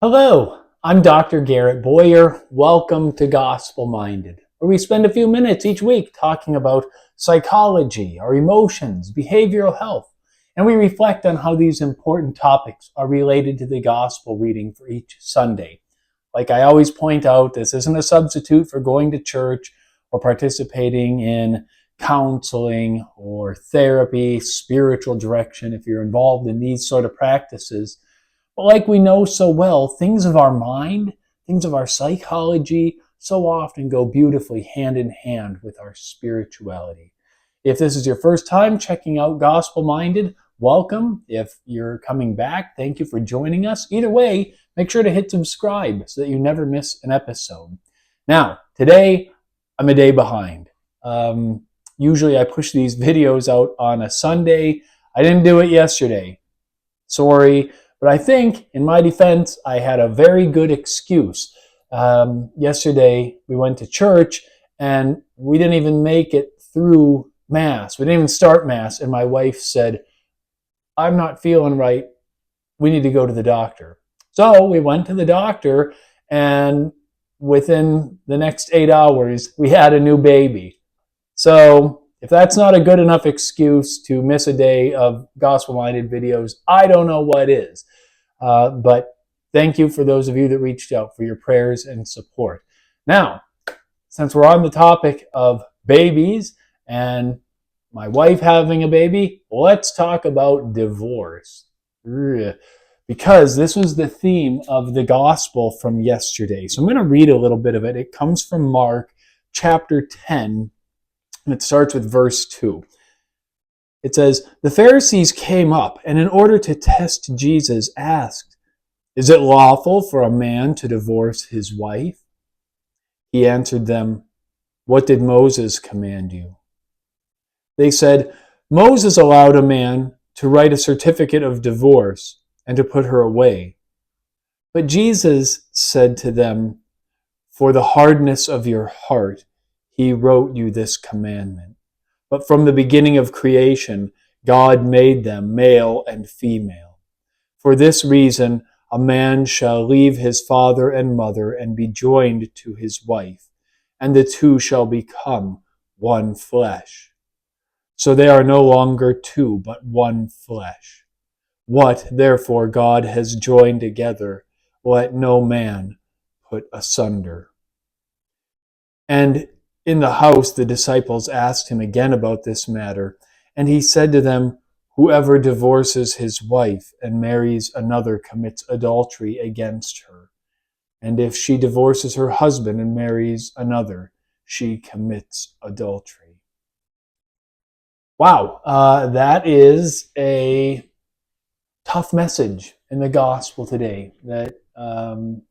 Hello, I'm Dr. Garrett Boyer. Welcome to Gospel Minded, where we spend a few minutes each week talking about psychology, our emotions, behavioral health, and we reflect on how these important topics are related to the gospel reading for each Sunday. Like I always point out, this isn't a substitute for going to church or participating in counseling or therapy, spiritual direction, if you're involved in these sort of practices. But like we know so well, things of our mind, things of our psychology, so often go beautifully hand in hand with our spirituality. If this is your first time checking out Gospel Minded, welcome. If you're coming back, thank you for joining us. Either way, make sure to hit subscribe so that you never miss an episode. Now, today, I'm a day behind. Usually I push these videos out on a Sunday. I didn't do it yesterday. Sorry. But I think, in my defense, I had a very good excuse. Yesterday, we went to church, and we didn't even make it through Mass. We didn't even start Mass, and my wife said, I'm not feeling right. We need to go to the doctor. So we went to the doctor, and within the next 8 hours, we had a new baby. So if that's not a good enough excuse to miss a day of gospel-minded videos, I don't know what is. But thank you for those of you that reached out for your prayers and support. Now, since we're on the topic of babies and my wife having a baby, let's talk about divorce. Because this was the theme of the gospel from yesterday. So I'm going to read a little bit of it. It comes from Mark chapter 10, and it starts with verse 2. It says, the Pharisees came up, and in order to test Jesus, asked, is it lawful for a man to divorce his wife? He answered them, what did Moses command you? They said, Moses allowed a man to write a certificate of divorce and to put her away. But Jesus said to them, for the hardness of your heart, he wrote you this commandment. But from the beginning of creation, God made them male and female. For this reason, a man shall leave his father and mother and be joined to his wife, and the two shall become one flesh. So they are no longer two, but one flesh. What, therefore, God has joined together, let no man put asunder. And in the house, the disciples asked him again about this matter, and he said to them, whoever divorces his wife and marries another commits adultery against her. And if she divorces her husband and marries another, she commits adultery. Wow, that is a tough message in the gospel today that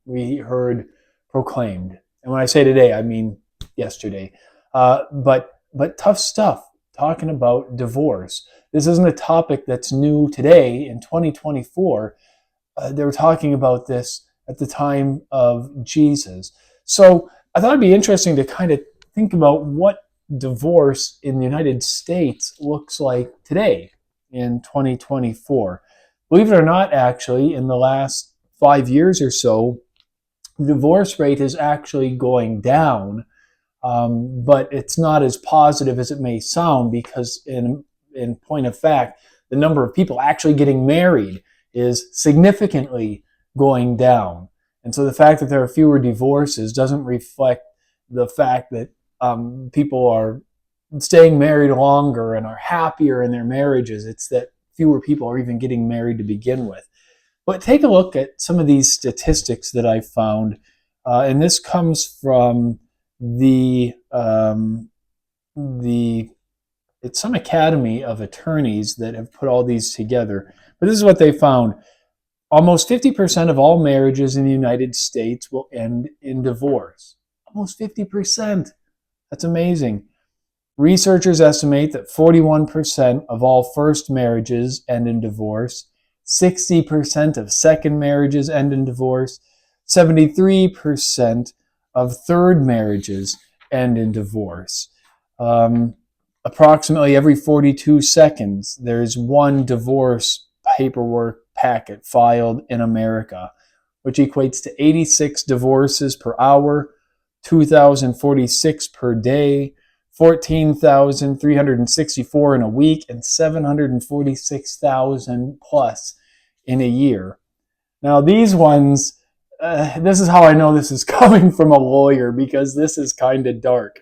we heard proclaimed. And when I say today, I mean yesterday. But tough stuff, talking about divorce. This isn't a topic that's new today in 2024. They were talking about this at the time of Jesus. So I thought it'd be interesting to kind of think about what divorce in the United States looks like today in 2024. Believe it or not, actually, in the last 5 years or so, the divorce rate is actually going down. But it's not as positive as it may sound, because in point of fact, the number of people actually getting married is significantly going down. And so the fact that there are fewer divorces doesn't reflect the fact that people are staying married longer and are happier in their marriages. It's that fewer people are even getting married to begin with. But take a look at some of these statistics that I found. And this comes from it's some academy of attorneys that have put all these together. But this is what they found. Almost 50% of all marriages in the United States will end in divorce. Almost 50%. That's amazing. Researchers estimate that 41% of all first marriages end in divorce, 60% of second marriages end in divorce, 73% of third marriages end in divorce. Approximately every 42 seconds, there's one divorce paperwork packet filed in America, which equates to 86 divorces per hour, 2,046 per day, 14,364 in a week, and 746,000 plus in a year. Now, these ones, this is how I know this is coming from a lawyer, because this is kind of dark.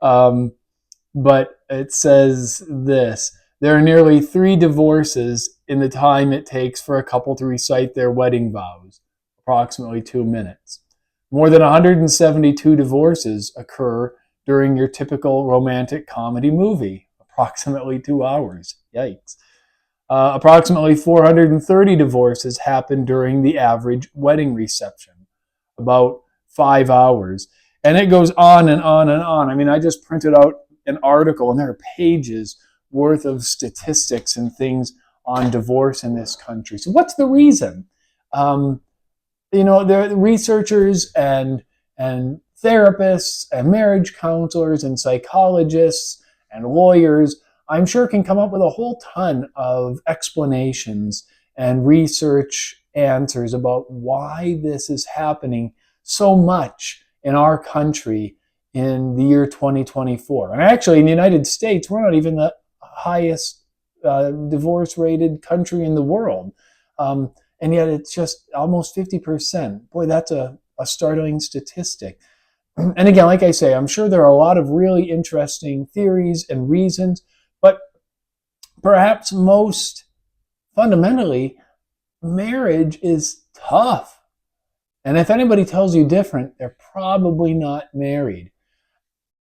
But it says this: there are nearly 3 divorces in the time it takes for a couple to recite their wedding vows, approximately 2 minutes. More than 172 divorces occur during your typical romantic comedy movie, approximately 2 hours. Yikes. Approximately 430 divorces happen during the average wedding reception, about 5 hours. And it goes on and on and on. I mean, I just printed out an article, and there are pages worth of statistics and things on divorce in this country. So what's the reason? The researchers and therapists and marriage counselors and psychologists and lawyers, I'm sure, can come up with a whole ton of explanations and research answers about why this is happening so much in our country in the year 2024. And actually, in the United States, we're not even the highest divorce rated country in the world. And yet it's just almost 50%. Boy, that's a startling statistic. And again, like I say, I'm sure there are a lot of really interesting theories and reasons, but perhaps most fundamentally, marriage is tough. And if anybody tells you different, they're probably not married.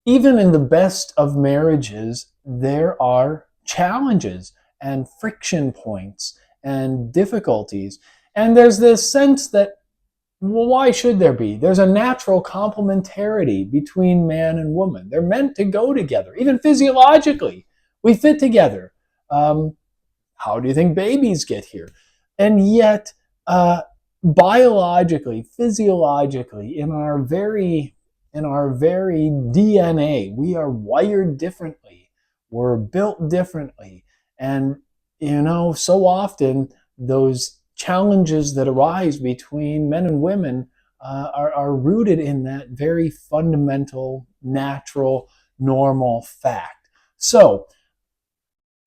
Even in the best of marriages, there are challenges and friction points and difficulties. And there's this sense that, well, why should there be? There's a natural complementarity between man and woman. They're meant to go together, even physiologically. We fit together. How do you think babies get here? And yet, biologically, physiologically, in our very DNA, we are wired differently. We're built differently. And so often those challenges that arise between men and women are rooted in that very fundamental, natural, normal fact. So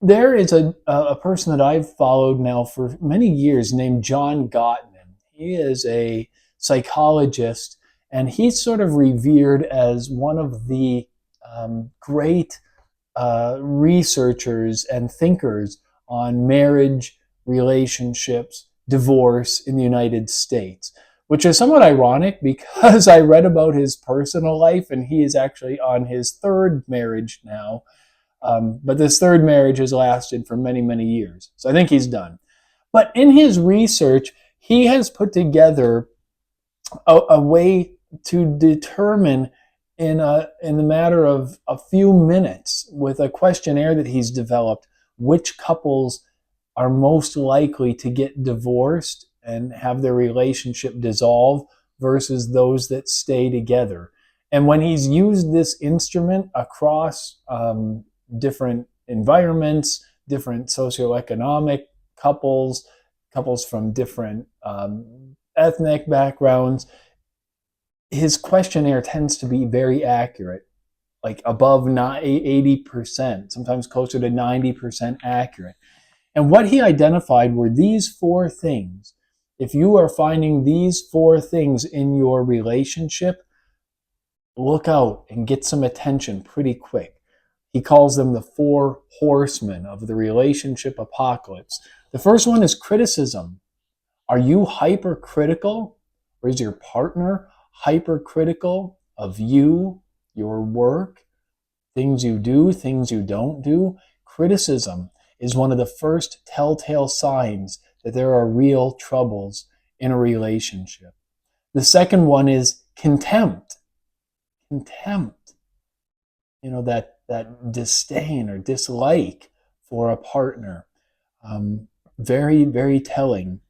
there is a person that I've followed now for many years named John Gottman. He is a psychologist, and he's sort of revered as one of the great researchers and thinkers on marriage, relationships, divorce in the United States, which is somewhat ironic because I read about his personal life, and he is actually on his 3rd marriage now. But this 3rd marriage has lasted for many, many years. So I think he's done. But in his research, he has put together a way to determine in the matter of a few minutes, with a questionnaire that he's developed, which couples are most likely to get divorced and have their relationship dissolve versus those that stay together. And when he's used this instrument across different environments, different socioeconomic couples from different ethnic backgrounds, his questionnaire tends to be very accurate, like above 80%, sometimes closer to 90% accurate. And what he identified were these 4 things. If you are finding these 4 things in your relationship, look out and get some attention pretty quick. He calls them the 4 horsemen of the relationship apocalypse. The first one is criticism. Are you hypercritical, or is your partner hypercritical of you, your work, things you do, things you don't do? Criticism is one of the first telltale signs that there are real troubles in a relationship. The second one is contempt. Contempt. That disdain or dislike for a partner. Very, very telling.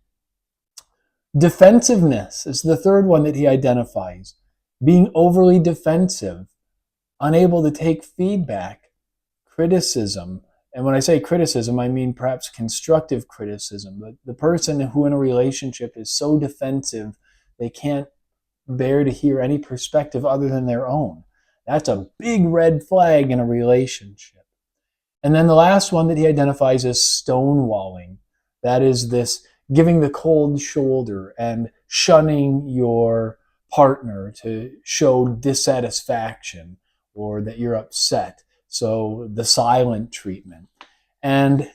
Defensiveness is the third one that he identifies. Being overly defensive, unable to take feedback, criticism. And when I say criticism, I mean perhaps constructive criticism. The person who in a relationship is so defensive They can't bear to hear any perspective other than their own. That's a big red flag in a relationship. And then the last one that he identifies is stonewalling. That is this giving the cold shoulder and shunning your partner to show dissatisfaction or that you're upset. So the silent treatment. And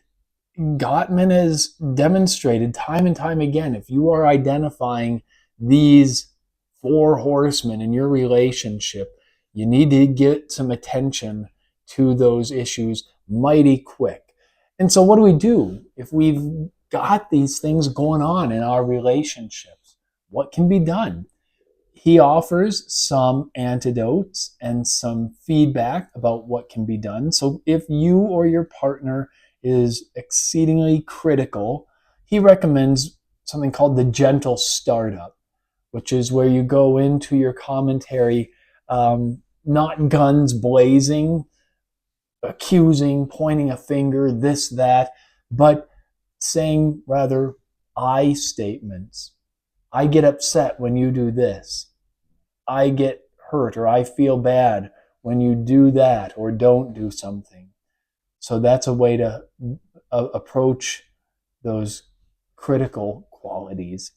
Gottman has demonstrated time and time again, if you are identifying these four horsemen in your relationship, you need to get some attention to those issues mighty quick. And so what do we do if we've got these things going on in our relationships? What can be done? He offers some antidotes and some feedback about what can be done. So if you or your partner is exceedingly critical, he recommends something called the gentle startup, which is where you go into your commentary, not guns blazing, accusing, pointing a finger, this, that, but saying rather I statements. I get upset when you do this. I get hurt or I feel bad when you do that or don't do something. So that's a way to approach those critical qualities.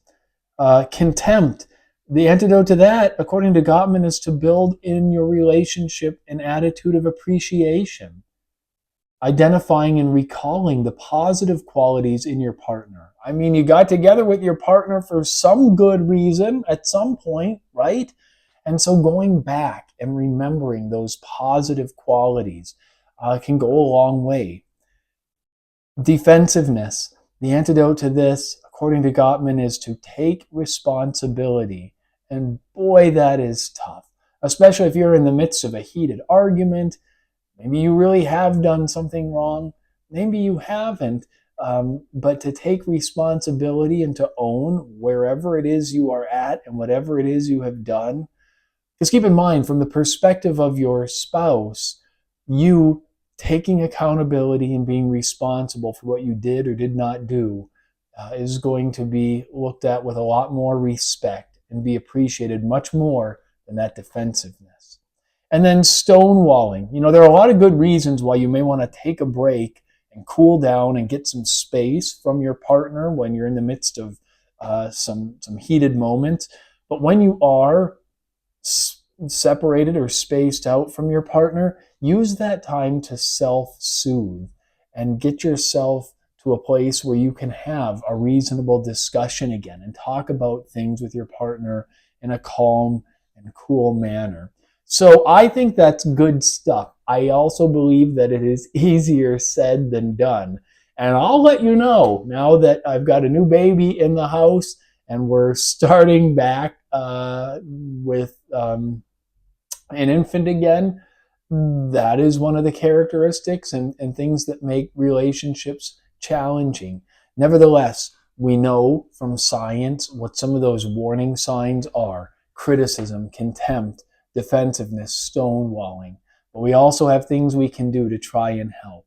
Contempt. The antidote to that, according to Gottman, is to build in your relationship an attitude of appreciation, identifying and recalling the positive qualities in your partner. I mean, you got together with your partner for some good reason at some point, right? And so going back and remembering those positive qualities can go a long way. Defensiveness. The antidote to this, according to Gottman, is to take responsibility. And boy, that is tough, especially if you're in the midst of a heated argument. Maybe you really have done something wrong. Maybe you haven't. But to take responsibility and to own wherever it is you are at and whatever it is you have done. Because keep in mind, from the perspective of your spouse, you taking accountability and being responsible for what you did or did not do is going to be looked at with a lot more respect and be appreciated much more than that defensiveness. And then stonewalling. You know, there are a lot of good reasons why you may want to take a break and cool down and get some space from your partner when you're in the midst of some heated moments. But when you are separated or spaced out from your partner, use that time to self-soothe and get yourself to a place where you can have a reasonable discussion again and talk about things with your partner in a calm and cool manner. So I think that's good stuff. I also believe that it is easier said than done. And I'll let you know now that I've got a new baby in the house and we're starting back with an infant again. That is one of the characteristics and things that make relationships challenging. Nevertheless, we know from science what some of those warning signs are: criticism, contempt, defensiveness, stonewalling. But we also have things we can do to try and help.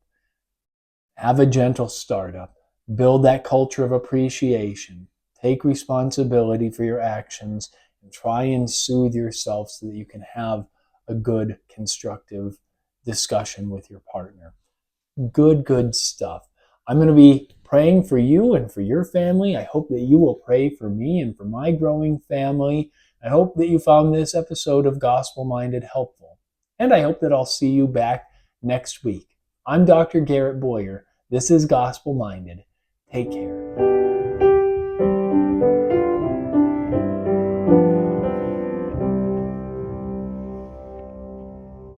Have a gentle startup. Build that culture of appreciation. Take responsibility for your actions and try and soothe yourself so that you can have a good, constructive discussion with your partner. Good stuff. I'm going to be praying for you and for your family. I hope that you will pray for me and for my growing family. I hope that you found this episode of Gospel Minded helpful. And I hope that I'll see you back next week. I'm Dr. Garrett Boyer. This is Gospel Minded. Take care.